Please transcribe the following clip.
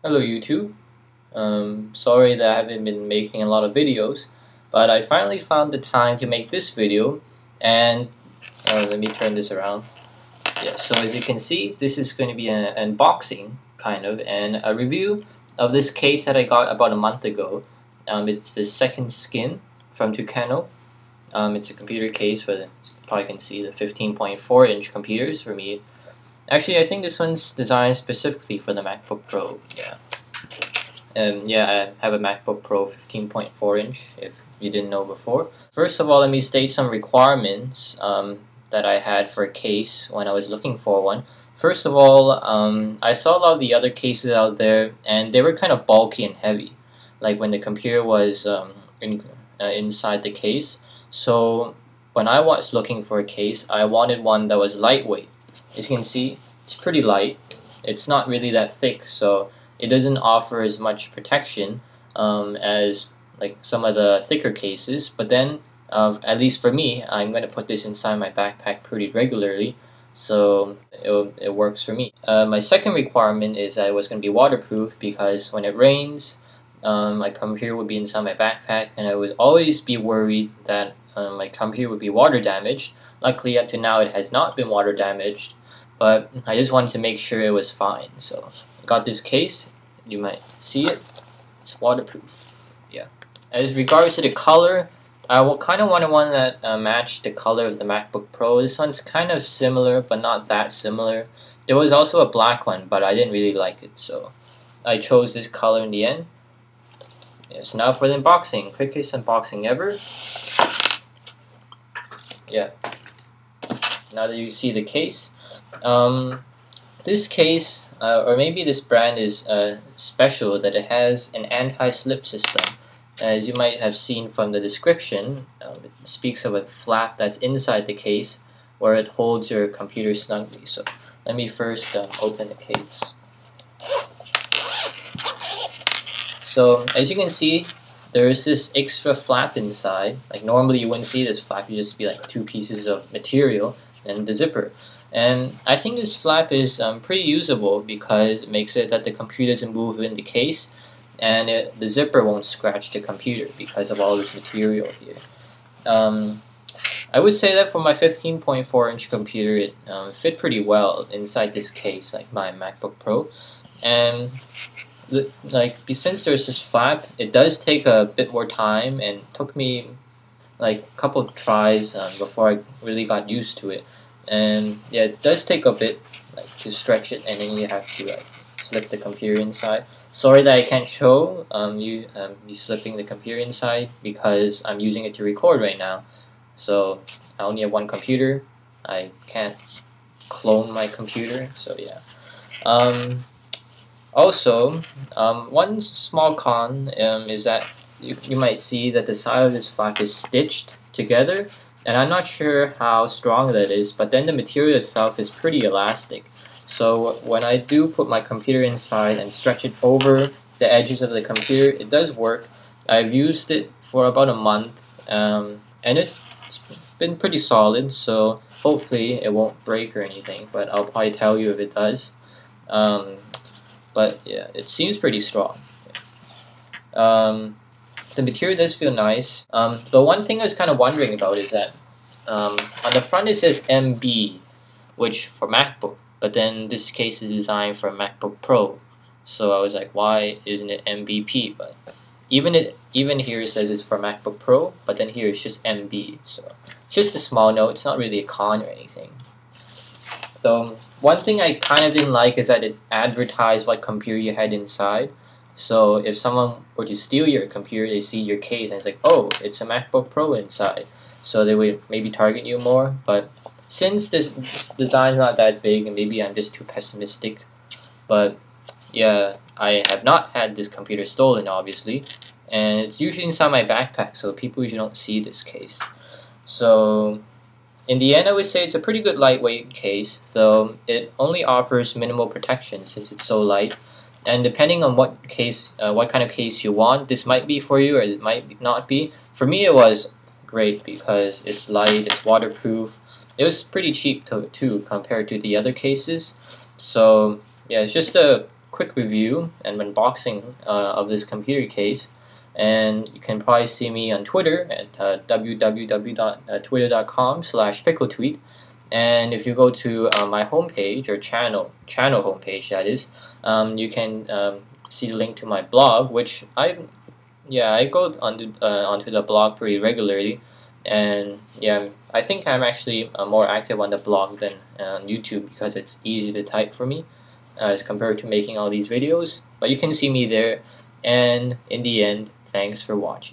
Hello YouTube. Sorry that I haven't been making a lot of videos, but I finally found the time to make this video. And let me turn this around. Yeah, so as you can see, this is going to be an unboxing kind of and a review of this case that I got about a month ago. It's the second skin from Tucano. It's a computer case with, you probably can see, the 15.4-inch computers for me. Actually, I think this one's designed specifically for the MacBook Pro. Yeah, I have a MacBook Pro 15.4-inch, if you didn't know before. First of all, let me state some requirements that I had for a case when I was looking for one. First of all, I saw a lot of the other cases out there, and they were kind of bulky and heavy, like when the computer was inside the case. So when I was looking for a case, I wanted one that was lightweight. As you can see, it's pretty light. It's not really that thick, so it doesn't offer as much protection as like some of the thicker cases. But then, at least for me, I'm going to put this inside my backpack pretty regularly, so it works for me. My second requirement is that it was going to be waterproof, because when it rains, my computer would be inside my backpack, and I would always be worried that my computer would be water damaged. Luckily, up to now, it has not been water damaged, but I just wanted to make sure it was fine. So I got this case. You might see it. It's waterproof. Yeah. As regards to the color, I kind of wanted one that matched the color of the MacBook Pro. This one's kind of similar, but not that similar. There was also a black one, but I didn't really like it, so I chose this color in the end. Yeah, so now for the unboxing. Quickest unboxing ever. Yeah. Now that you see the case, this case, or maybe this brand is special that it has an anti-slip system. As you might have seen from the description, it speaks of a flap that's inside the case where it holds your computer snugly. So let me first open the case. So as you can see, there's this extra flap inside. Like normally you wouldn't see this flap, you just be like two pieces of material and the zipper. And I think this flap is pretty usable because it makes it that the computer doesn't move in the case, and the zipper won't scratch the computer because of all this material here. I would say that for my 15.4-inch computer, it fit pretty well inside this case, like my MacBook Pro. And since there's this flap, it does take a bit more time, and it took me like a couple of tries before I really got used to it. And yeah, it does take a bit to stretch it, and then you have to slip the computer inside. Sorry that I can't show me slipping the computer inside, because I'm using it to record right now. So I only have one computer. I can't clone my computer, so yeah. Also, one small con is that you might see that the side of this flap is stitched together, and I'm not sure how strong that is, but then the material itself is pretty elastic. So when I do put my computer inside and stretch it over the edges of the computer, it does work. I've used it for about a month, and it's been pretty solid, so hopefully it won't break or anything, but I'll probably tell you if it does. But yeah, it seems pretty strong. The material does feel nice. The one thing I was kind of wondering about is that on the front it says MB, which for MacBook, but then this case is designed for a MacBook Pro. So I was like, why isn't it MBP? But even here it says it's for MacBook Pro, but then here it's just MB. So it's just a small note. It's not really a con or anything. So one thing I kind of didn't like is that it advertised what computer you had inside. So if someone were to steal your computer, they see your case and it's like, oh, it's a MacBook Pro inside. So they would maybe target you more. But since this design is not that big, and maybe I'm just too pessimistic, but yeah, I have not had this computer stolen, obviously. And it's usually inside my backpack, so people usually don't see this case. So in the end, I would say it's a pretty good lightweight case, though it only offers minimal protection since it's so light. And depending on what kind of case you want, this might be for you or it might not be. For me, it was great because it's light, it's waterproof. It was pretty cheap too compared to the other cases. So yeah, it's just a quick review and unboxing of this computer case. And you can probably see me on Twitter at www.twitter.com/pickletweet. And if you go to my homepage or channel homepage, that is, you can see the link to my blog, which I go onto the blog pretty regularly. And yeah, I think I'm actually more active on the blog than on YouTube because it's easy to type for me as compared to making all these videos. But you can see me there. And in the end, thanks for watching.